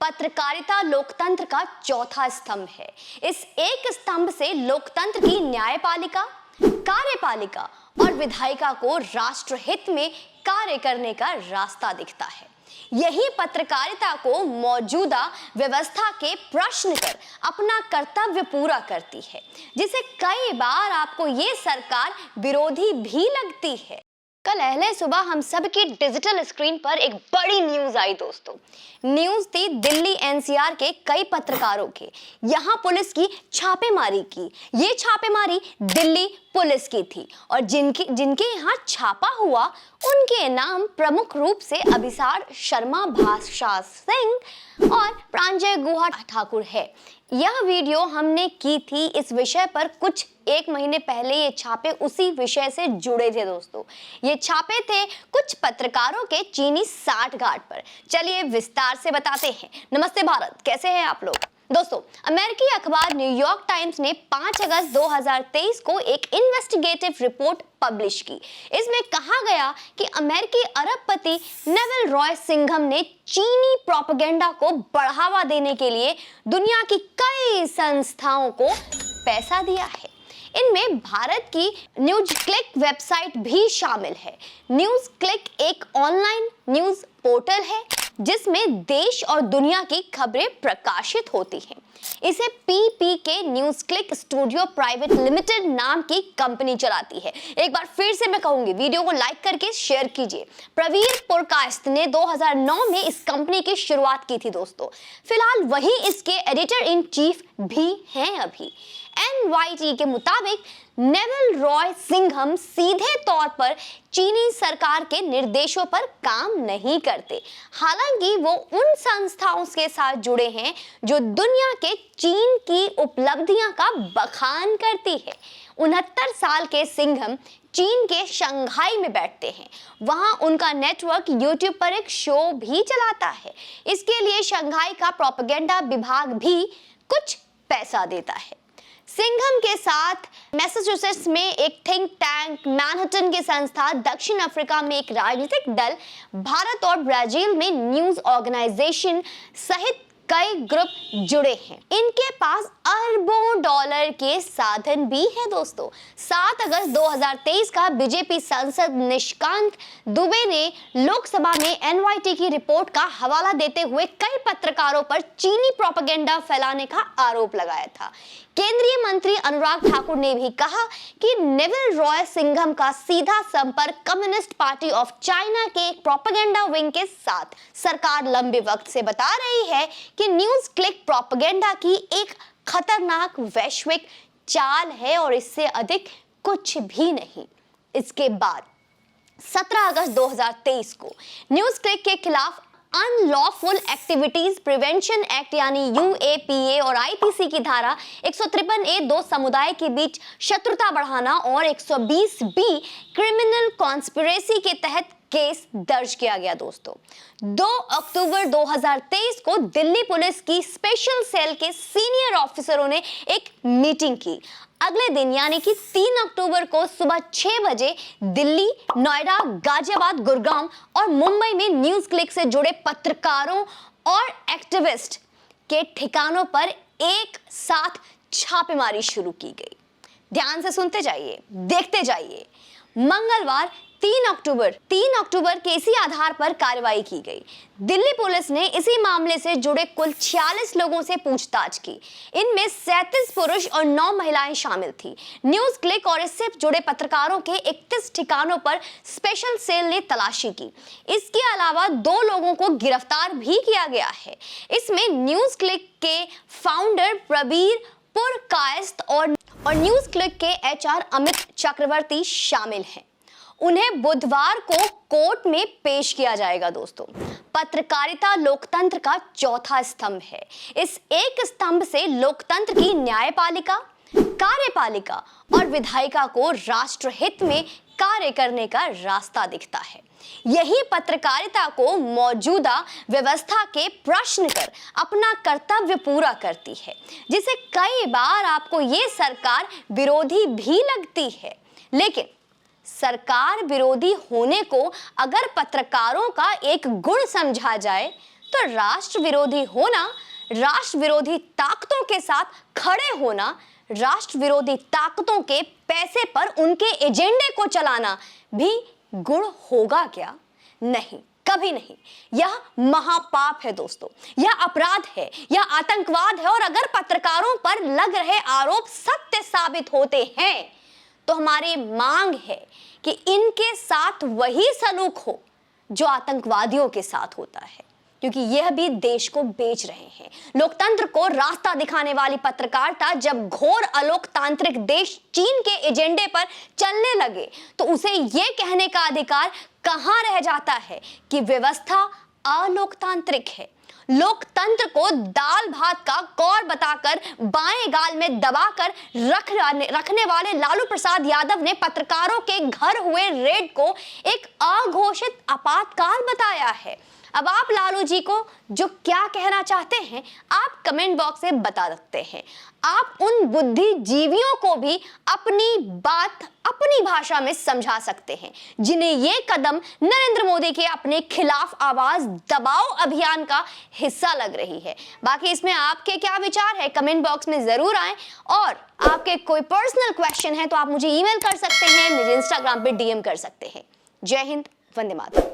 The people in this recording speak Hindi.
पत्रकारिता लोकतंत्र का चौथा स्तंभ है। इस एक स्तंभ से लोकतंत्र की न्यायपालिका, कार्यपालिका और विधायिका को राष्ट्रहित में कार्य करने का रास्ता दिखता है। यही पत्रकारिता को मौजूदा व्यवस्था के प्रश्न कर अपना कर्तव्य पूरा करती है, जिसे कई बार आपको ये सरकार विरोधी भी लगती है। कल अहले सुबह हम सब की डिजिटल स्क्रीन पर एक बड़ी न्यूज आई दोस्तों। न्यूज थी दिल्ली एनसीआर के कई पत्रकारों के यहाँ पुलिस की छापेमारी की। ये छापेमारी दिल्ली पुलिस की थी और जिनके यहाँ छापा हुआ उनके नाम प्रमुख रूप से अभिसार शर्मा, भाषा सिंह और प्रांजय गुहा ठाकुर है। यह वीडियो हमने की थी इस विषय पर कुछ एक महीने पहले। ये छापे उसी विषय से जुड़े थे दोस्तों। ये छापे थे कुछ पत्रकारों के चीनी साठ घाट पर। चलिए विस्तार से बताते हैं। नमस्ते भारत, कैसे हैं आप लोग? दोस्तों, अमेरिकी अखबार न्यूयॉर्क टाइम्स ने 5 अगस्त 2023 को एक इन्वेस्टिगेटिव रिपोर्ट पब्लिश की। इसमें कहा गया कि अमेरिकी अरबपति नेविल रॉय सिंघम ने चीनी प्रोपेगेंडा को बढ़ावा देने के लिए दुनिया की कई संस्थाओं को पैसा दिया है। इनमें भारत की न्यूज क्लिक वेबसाइट भी शामिल है। न्यूज क्लिक एक ऑनलाइन न्यूज पोर्टल है जिसमें देश और दुनिया की खबरें प्रकाशित होती हैं। इसे PPK NewsClick studio private limited नाम की कंपनी चलाती है। एक बार फिर से मैं कहूंगी, वीडियो को लाइक करके शेयर कीजिए। प्रवीर पुरकायस्थ ने 2009 में इस कंपनी की शुरुआत की थी दोस्तों। फिलहाल वही इसके एडिटर इन चीफ भी हैं अभी। एनवाईटी के मुताबिक नेविल रॉय सिंघम सीधे तौर पर चीनी सरकार के निर्देशों पर काम नहीं करते। हालांकि वो उन संस्थाओं के साथ जुड़े हैं जो दुनिया के चीन की उपलब्धियां का बखान करती है। 69 साल के सिंघम चीन के शंघाई में बैठते हैं। वहां उनका नेटवर्क यूट्यूब पर एक शो भी चलाता है। इसके लिए शंघाई का प्रोपेगेंडा विभाग भी कुछ पैसा देता है। सिंघम के साथ मैसाचुसेट्स में एक थिंक टैंक, मैनहट्टन की संस्था, दक्षिण अफ्रीका में एक राजनीतिक दल, भारत और ब्राजील में न्यूज ऑर्गेनाइजेशन सहित कई ग्रुप जुड़े हैं। इनके पास अरबों डॉलर के साधन भी हैं दोस्तों। 7 अगस्त 2023 का बीजेपी सांसद निशिकांत दुबे ने लोकसभा में एनवाईटी की रिपोर्ट का हवाला देते हुए कई पत्रकारों पर चीनी प्रोपेगेंडा फैलाने का आरोप लगाया था। केंद्रीय मंत्री अनुराग ठाकुर ने भी कहा कि नेविल रॉय सिंघम का सीधा संपर्क कम्युनिस्ट पार्टी ऑफ चाइना के एक प्रोपेगेंडा विंग के साथ। सरकार लंबे वक्त से बता रही है कि न्यूज क्लिक प्रोपेगेंडा की एक खतरनाक वैश्विक चाल है और इससे अधिक कुछ भी नहीं। इसके बाद 17 अगस्त 2023 को न्यूज क्लिक के खिलाफ अनलॉफुल एक्टिविटीज प्रिवेंशन एक्ट यानी यूएपीए और आईपीसी की धारा 153A 2 समुदाय के बीच शत्रुता बढ़ाना और 120 बी क्रिमिनल कॉन्स्पिरेसी के तहत केस दर्ज किया गया दोस्तों। 2 अक्टूबर 2023 को दिल्ली पुलिस की स्पेशल सेल के सीनियर ऑफिसरों ने एक मीटिंग की। अगले दिन यानी कि 3 अक्टूबर को सुबह 6 बजे दिल्ली, नोएडा, गाजियाबाद, गुड़गांव और मुंबई में न्यूज क्लिक से जुड़े पत्रकारों और एक्टिविस्ट के ठिकानों पर एक साथ छापेमारी शुरू की गई। ध्यान से सुनते जाइए, देखते जाइए। मंगलवार 3 अक्टूबर के इसी आधार पर कार्रवाई की गई। दिल्ली पुलिस ने इसी मामले से जुड़े कुल 46 लोगों से पूछताछ की। इनमें 37 पुरुष और 9 महिलाएं शामिल थी। न्यूज क्लिक और इससे जुड़े पत्रकारों के 31 ठिकानों पर स्पेशल सेल ने तलाशी की। इसके अलावा 2 लोगों को गिरफ्तार भी किया गया है। इसमें न्यूज क्लिक के फाउंडर प्रवीर पुरकायस्थ और न्यूज क्लिक के एचआर अमित चक्रवर्ती शामिल हैं। उन्हें बुधवार को कोर्ट में पेश किया जाएगा दोस्तों। पत्रकारिता लोकतंत्र का चौथा स्तंभ है। इस एक स्तंभ से लोकतंत्र की न्यायपालिका, कार्यपालिका और विधायिका को राष्ट्रहित में कार्य करने का रास्ता दिखता है। यही पत्रकारिता को मौजूदा व्यवस्था के प्रश्न कर अपना कर्तव्य पूरा करती है, जिसे कई बार आपको ये सरकार विरोधी भी लगती है। लेकिन सरकार विरोधी होने को अगर पत्रकारों का एक गुण समझा जाए तो राष्ट्र विरोधी होना, राष्ट्र विरोधी ताकतों के साथ खड़े होना, राष्ट्र विरोधी ताकतों के पैसे पर उनके एजेंडे को चलाना भी गुण होगा क्या? नहीं, कभी नहीं। यह महापाप है दोस्तों, यह अपराध है, यह आतंकवाद है। और अगर पत्रकारों पर लग रहे आरोप सत्य साबित होते हैं तो हमारी मांग है कि इनके साथ वही सलूक हो जो आतंकवादियों के साथ होता है, क्योंकि यह भी देश को बेच रहे हैं। लोकतंत्र को रास्ता दिखाने वाली पत्रकारिता जब घोर अलोकतांत्रिक देश चीन के एजेंडे पर चलने लगे तो उसे यह कहने का अधिकार कहां रह जाता है कि व्यवस्था अलोकतांत्रिक है। लोकतंत्र को दाल भात का कौर बताकर बाएं गाल में दबाकर रखने वाले लालू प्रसाद यादव ने पत्रकारों के घर हुए रेड को एक अघोषित आपातकाल बताया है। अब आप लालू जी को जो क्या कहना चाहते हैं आप कमेंट बॉक्स में बता सकते हैं। आप उन बुद्धिजीवियों को भी अपनी बात अपनी भाषा में समझा सकते हैं जिन्हें ये कदम नरेंद्र मोदी के अपने खिलाफ आवाज दबाओ अभियान का हिस्सा लग रही है। बाकी इसमें आपके क्या विचार है कमेंट बॉक्स में जरूर आएं। और आपके कोई पर्सनल क्वेश्चन है तो आप मुझे ईमेल कर सकते हैं, मुझे इंस्टाग्राम पे डीएम कर सकते हैं। जय हिंद, वंदे मातरम।